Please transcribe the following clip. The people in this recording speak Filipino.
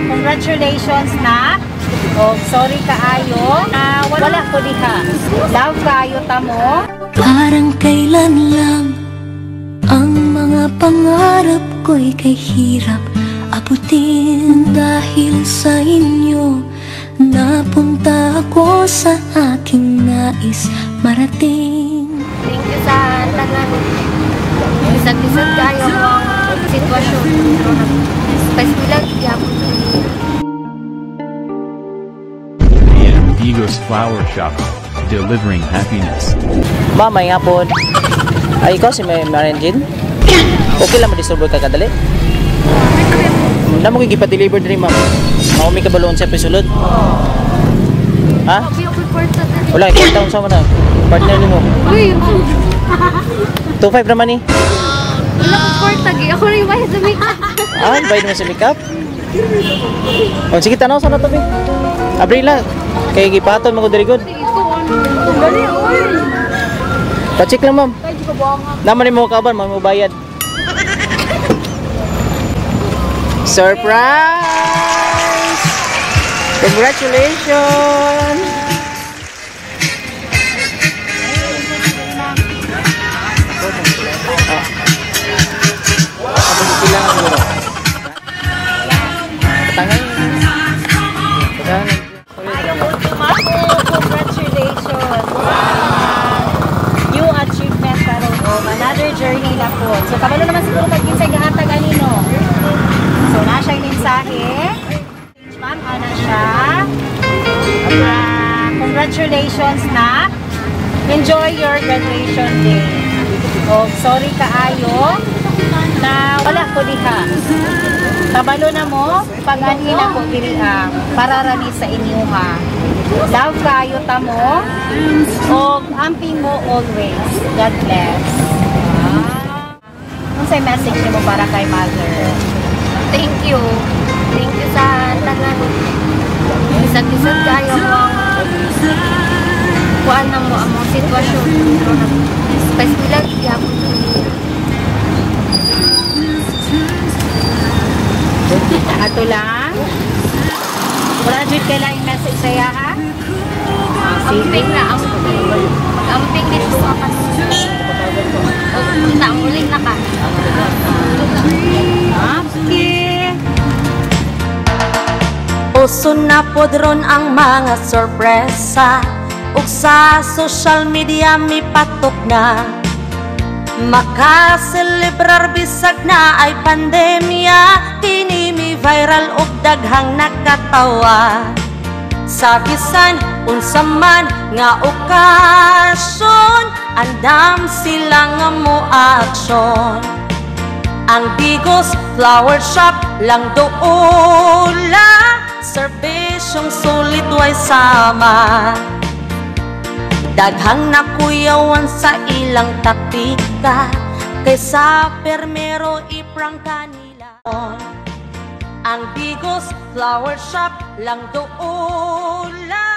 congratulations na. O, sorry kaayo. Wala ko diha. Love kaayo tamo. Parang kailan lang ang mga pangarap ko'y kay hirap abutin. Dahil sa inyo napunta ako sa aking nais marating. Thank you sa tanan. Bisag-bisag kayo ang sitwasyon. Paspilag yapon. Amigos Flower Shop, delivering happiness. Ma'am, may hapon. Ay, ikaw si Marenjin? Okay lang ma-disturbo ka kadali? Na mo gipa-deliver diri, ma'am. Maumi ka balon sa pisulod? Ha? Wala, ikot taon sa mana. Partner ni mo. Uy! 2.5 naman ni. Wala ko portag. Ako rin yung bayad sa makeup. Ah, bayad mo sa makeup? O, sige, tanaw sa na to, be. Abrila, kaya gipaton mo ko diri good. Pa-check lang, ma'am. Naman ni mo kaban, mo bayad. Surprise! Congratulations! New achievement karon o another journey na po. So kabalo naman siguro pag-kinsay gahatag anino. So na siya mensahe. Ma'am, ana siya. Congratulations na. Enjoy your graduation day. O sorry kaayo na wala ko diha. Kabalo na mo, pag-anhi na ko diri para rani sa inyo ha. Love kayo tamo. O amping mo always. God bless. Ano sa'y message mo para kay mother? Thank you. Thank you sa tanan. Bisag-bisag kayo ang kuan na mo ang mga sitwasyon. Paspilag yapon. Ato lang. Wala dyan kailang message sa'ya ha? Amping na ang amping dito akan. Punta ang uling na ka. Okay. Uso na podron ang mga sorpresa ug sa social media mi patok na makaselebrar bisag na ay pandemya. Kini mi viral ug daghang nakatawa sa bisan unsa man nga okasyon. Andam sila nga mo aksyon. Ang Bigos Flower Shop lang doola, serbisyong sulit way sama. Daghang nakuyawan sa ilang taktika, kaysa permero iprang kanila. Ang Bigos Flower Shop lang doola.